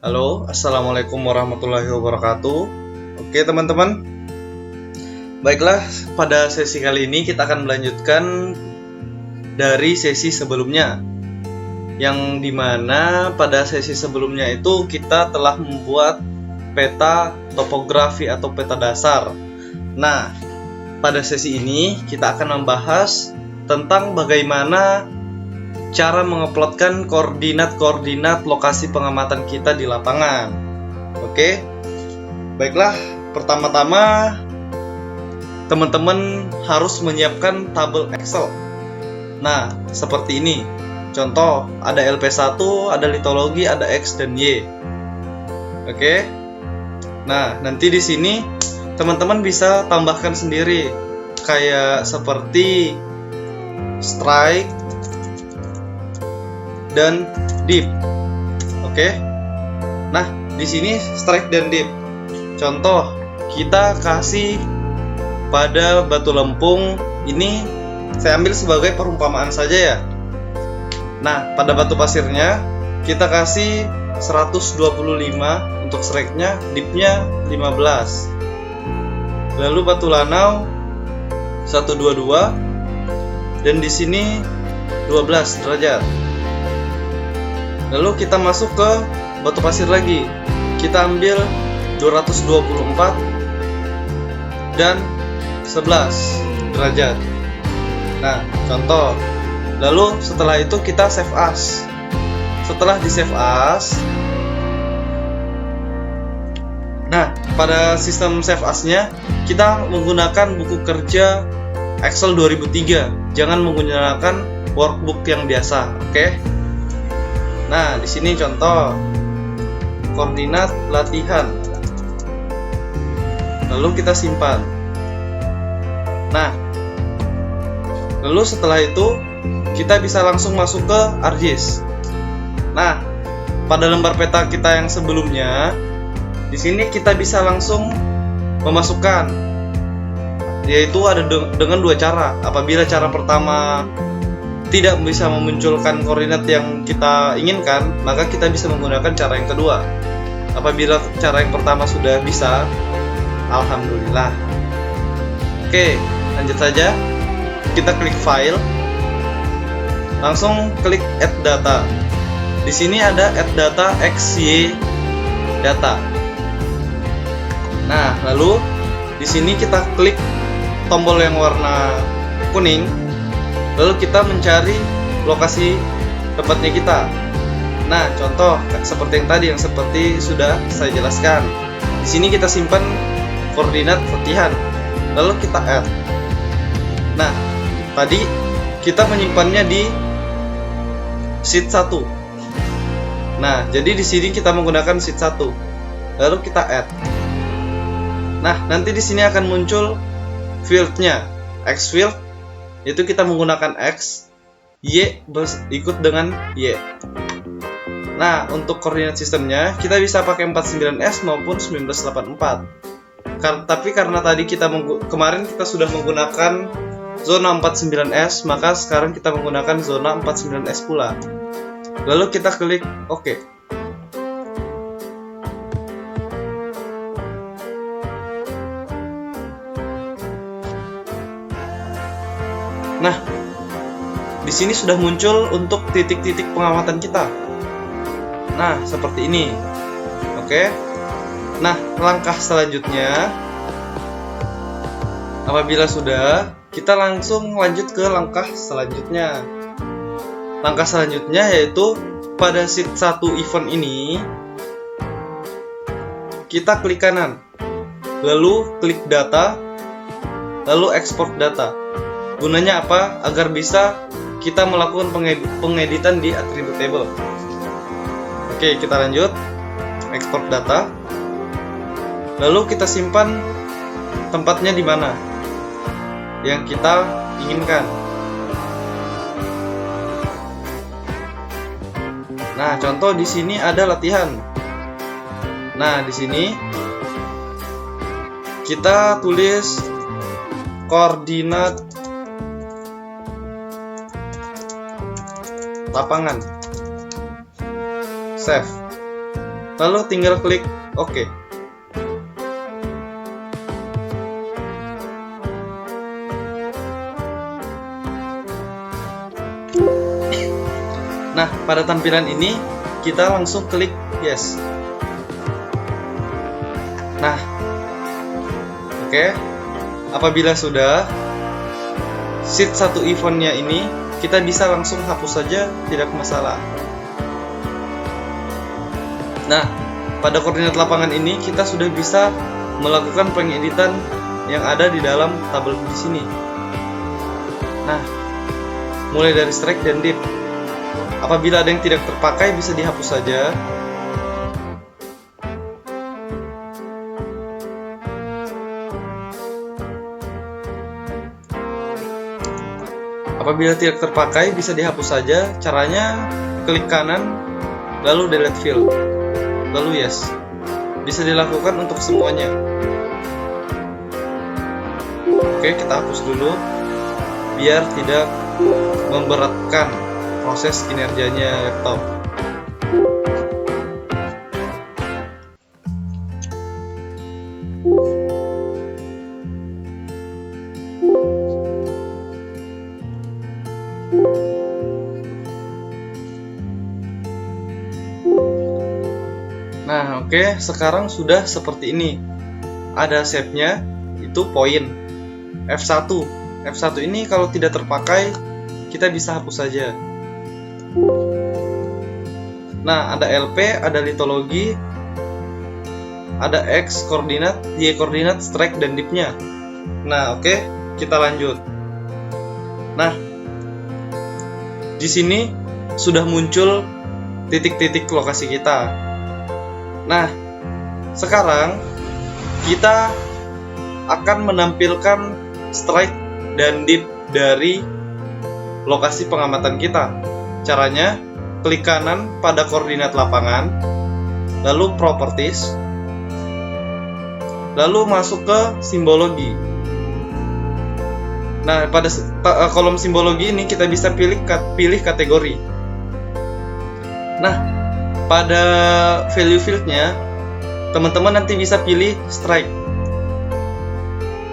Halo, assalamualaikum warahmatullahi wabarakatuh. Oke teman-teman, baiklah, pada sesi kali ini kita akan melanjutkan dari sesi sebelumnya, yang dimana pada sesi sebelumnya itu kita telah membuat peta topografi atau peta dasar. Nah, pada sesi ini kita akan membahas tentang bagaimana cara menguploadkan koordinat-koordinat lokasi pengamatan kita di lapangan. Oke, baiklah, pertama-tama teman-teman harus menyiapkan tabel Excel. Nah, seperti ini. Contoh, ada LP1, ada litologi, ada X dan Y. Oke. Nah, nanti di sini teman-teman bisa tambahkan sendiri, kayak seperti strike dan dip. Oke. Nah, di sini strike dan dip. Contoh, kita kasih pada batu lempung ini, saya ambil sebagai perumpamaan saja ya. Nah, pada batu pasirnya kita kasih 125 untuk strike-nya, dip-nya 15. Lalu batu lanau 122 dan di sini 12 derajat. Lalu kita masuk ke batu pasir lagi. Kita ambil 224 dan 11 derajat. Nah, contoh. Lalu setelah itu kita save as. Setelah di save as, nah, pada sistem save as-nya kita menggunakan buku kerja Excel 2003. Jangan menggunakan workbook yang biasa, oke? Nah, di sini contoh koordinat latihan. Lalu kita simpan. Nah, lalu setelah itu kita bisa langsung masuk ke ArcGIS. Nah, pada lembar peta kita yang sebelumnya, di sini kita bisa langsung memasukkan, yaitu ada dengan dua cara. Apabila cara pertama tidak bisa memunculkan koordinat yang kita inginkan, maka kita bisa menggunakan cara yang kedua. Apabila cara yang pertama sudah bisa, alhamdulillah. Oke, lanjut saja. Kita klik file, langsung klik add data. Di sini ada add data XY data. Nah, lalu di sini kita klik tombol yang warna kuning. Lalu kita mencari lokasi tempatnya kita. Nah, contoh seperti yang tadi, yang seperti sudah saya jelaskan. Di sini kita simpan koordinat latihan. Lalu kita add. Nah, tadi kita menyimpannya di sheet 1. Nah, jadi di sini kita menggunakan sheet 1. Lalu kita add. Nah, nanti di sini akan muncul field-nya. X field itu kita menggunakan X, Y ikut dengan Y. Nah, untuk koordinat sistemnya kita bisa pakai 49S maupun 1984. Tapi karena tadi kemarin kita sudah menggunakan zona 49S, maka sekarang kita menggunakan zona 49S pula. Lalu kita klik OK. Nah, di sini sudah muncul untuk titik-titik pengamatan kita. Nah, seperti ini. Oke. Nah, langkah selanjutnya, apabila sudah, kita langsung lanjut ke langkah selanjutnya. Langkah selanjutnya yaitu pada sheet 1 event ini, kita klik kanan, lalu klik data, lalu export data. Gunanya apa? Agar bisa kita melakukan pengeditan di attribute table. Oke, kita lanjut. Export data. Lalu kita simpan tempatnya di mana yang kita inginkan. Nah, contoh di sini ada latihan. Nah, di sini kita tulis koordinat lapangan. Save. lalu tinggal klik OK. Nah, pada tampilan ini kita langsung klik yes. Nah, oke. Apabila sudah, sheet 1 eventnya ini kita bisa langsung hapus saja, tidak masalah. Nah, pada koordinat lapangan ini kita sudah bisa melakukan pengeditan yang ada di dalam tabel di sini. Nah, mulai dari strike dan dip. Apabila ada yang tidak terpakai bisa dihapus saja. Apabila tidak terpakai bisa dihapus saja. Caranya klik kanan lalu delete field, lalu yes. Bisa dilakukan untuk semuanya. Oke, kita hapus dulu biar tidak memberatkan proses kinerjanya laptop. Nah, oke, sekarang sudah seperti ini. Ada shape-nya, itu poin F1. F1 ini kalau tidak terpakai kita bisa hapus saja. Nah, ada LP, ada litologi, ada X koordinat, Y koordinat, strike dan dipnya. Nah, oke, kita lanjut. Nah, di sini sudah muncul titik-titik lokasi kita. Nah, sekarang kita akan menampilkan strike dan dip dari lokasi pengamatan kita. Caranya, klik kanan pada koordinat lapangan, lalu properties, lalu masuk ke simbologi. Nah, pada kolom simbologi ini kita bisa pilih kategori. Nah, pada value fieldnya, teman-teman nanti bisa pilih strike.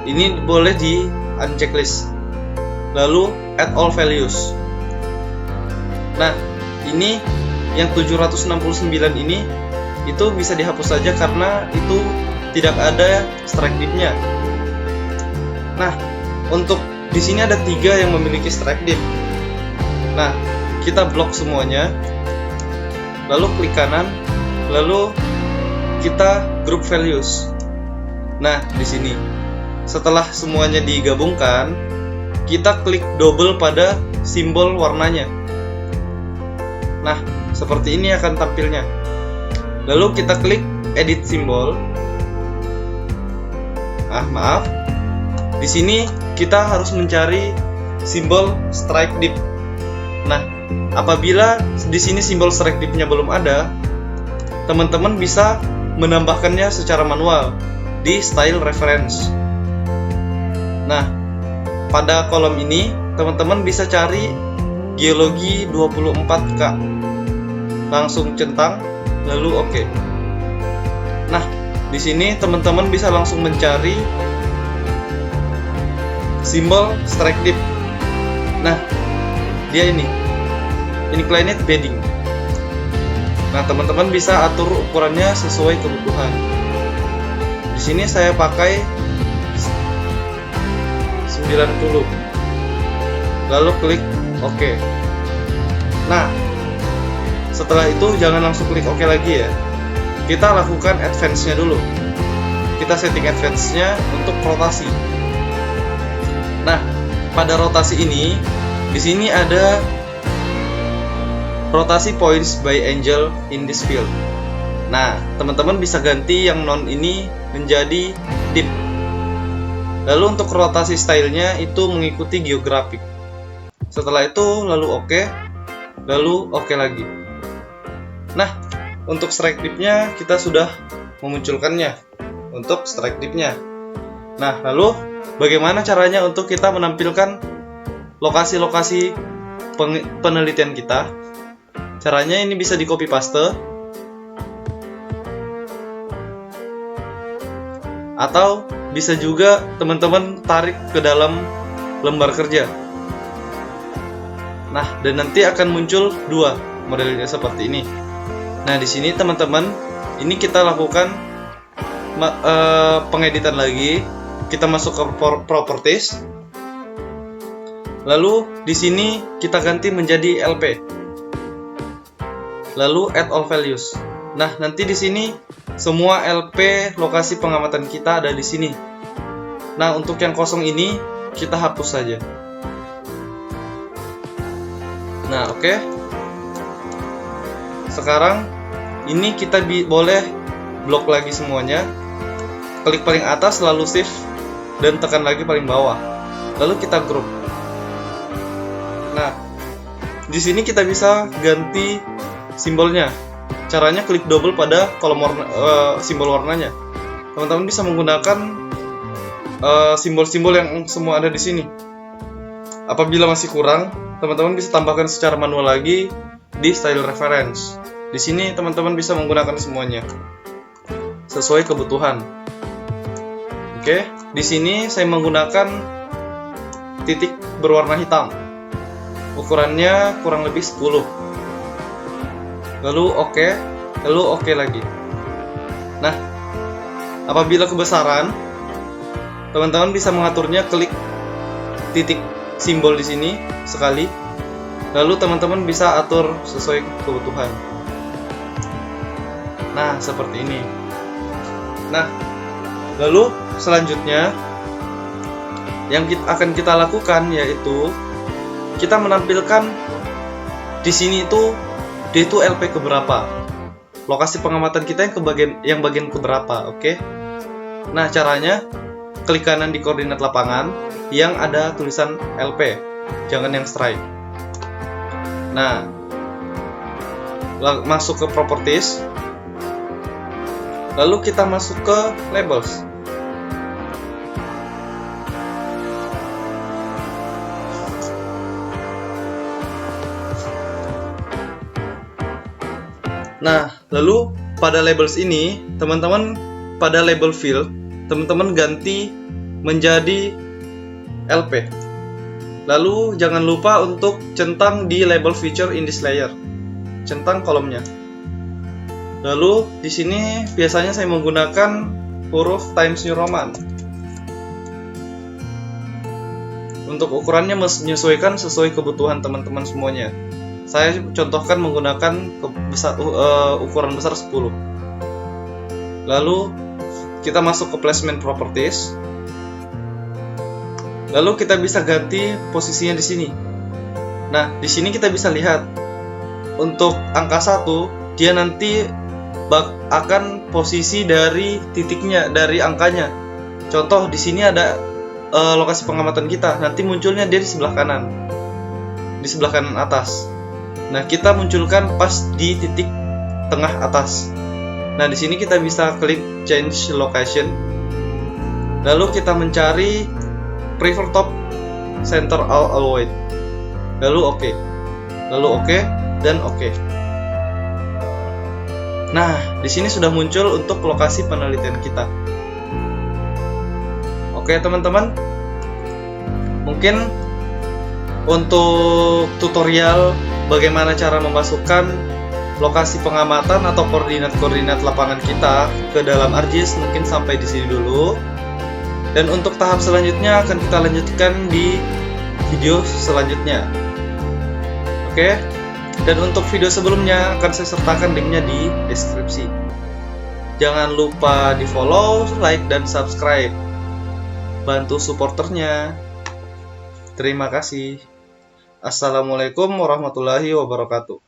Ini boleh di unchecklist. Lalu add all values. Nah, ini yang 769 ini itu bisa dihapus saja karena itu tidak ada strike dip-nya. Nah, untuk di sini ada 3 yang memiliki strike dip. Nah, kita blok semuanya. Lalu klik kanan, lalu kita group values. Nah, di sini setelah semuanya digabungkan, kita klik double pada simbol warnanya. Nah, seperti ini akan tampilnya. Lalu kita klik edit simbol. Maaf. Di sini kita harus mencari simbol strike dip. Nah, apabila di sini simbol strike dip-nya belum ada, teman-teman bisa menambahkannya secara manual di style reference. Nah, pada kolom ini teman-teman bisa cari geologi 24K. Langsung centang lalu oke. Nah, di sini teman-teman bisa langsung mencari simbol strike dip. Nah, dia ini inclined bedding. Nah, teman-teman bisa atur ukurannya sesuai kebutuhan. Di sini saya pakai 90. Lalu klik OK. Nah, setelah itu jangan langsung klik OK lagi ya. Kita lakukan advance-nya dulu. Kita setting advance-nya untuk rotasi. Nah, pada rotasi ini, di sini ada rotasi points by angel in this field. Nah, teman-teman bisa ganti yang non ini menjadi dip. Lalu untuk rotasi stylenya itu mengikuti geografik. Setelah itu lalu OK, lalu OK lagi. Nah, untuk strike dip-nya kita sudah memunculkannya. Untuk strike dip-nya. Nah, lalu bagaimana caranya untuk kita menampilkan lokasi-lokasi penelitian kita? Caranya ini bisa di copy paste. atau bisa juga teman-teman tarik ke dalam lembar kerja. Nah, dan nanti akan muncul dua modelnya seperti ini. Nah, di sini teman-teman, ini kita lakukan pengeditan lagi. Kita masuk ke properties. Lalu di sini kita ganti menjadi LP. Lalu add all values. Nah, nanti di sini semua LP lokasi pengamatan kita ada di sini. Nah, untuk yang kosong ini kita hapus saja. Nah, oke. Sekarang ini kita boleh blok lagi semuanya. Klik paling atas lalu shift dan tekan lagi paling bawah. Lalu kita group. Nah, di sini kita bisa ganti simbolnya. Caranya klik double pada kolom simbol warnanya. Teman-teman bisa menggunakan simbol-simbol yang semua ada di sini. Apabila masih kurang, teman-teman bisa tambahkan secara manual lagi di style reference. Di sini teman-teman bisa menggunakan semuanya sesuai kebutuhan. Oke, di sini saya menggunakan titik berwarna hitam. Ukurannya kurang lebih 10. Lalu oke lagi. Nah, apabila kebesaran, teman-teman bisa mengaturnya, klik titik simbol di sini sekali. Lalu teman-teman bisa atur sesuai kebutuhan. Nah, seperti ini. Nah, lalu selanjutnya yang akan kita lakukan yaitu kita menampilkan di sini itu dia itu LP keberapa, lokasi pengamatan kita yang bagian keberapa, oke? Nah, caranya klik kanan di koordinat lapangan yang ada tulisan LP, jangan yang strike. Nah, masuk ke properties, lalu kita masuk ke labels. Nah, lalu pada labels ini, teman-teman pada label field, teman-teman ganti menjadi LP. Lalu jangan lupa untuk centang di label feature in this layer, centang kolomnya. Lalu di sini biasanya saya menggunakan huruf Times New Roman. Untuk ukurannya menyesuaikan sesuai kebutuhan teman-teman semuanya. Saya contohkan menggunakan ukuran besar 10. Lalu kita masuk ke placement properties. Lalu kita bisa ganti posisinya di sini. Nah, di sini kita bisa lihat untuk angka 1 dia nanti akan posisi dari titiknya, dari angkanya. Contoh di sini ada lokasi pengamatan kita, nanti munculnya dia di sebelah kanan. Di sebelah kanan atas. Nah, kita munculkan pas di titik tengah atas. Nah, di sini kita bisa klik change location. Lalu kita mencari prefer top center all avoid. Lalu oke. Lalu oke dan oke. Nah, di sini sudah muncul untuk lokasi penelitian kita. Oke, teman-teman. Mungkin untuk tutorial bagaimana cara memasukkan lokasi pengamatan atau koordinat-koordinat lapangan kita ke dalam ArcGIS mungkin sampai di sini dulu. Dan untuk tahap selanjutnya akan kita lanjutkan di video selanjutnya. Oke. Dan untuk video sebelumnya akan saya sertakan linknya di deskripsi. Jangan lupa di follow, like, dan subscribe. Bantu supporternya. Terima kasih. Assalamualaikum warahmatullahi wabarakatuh.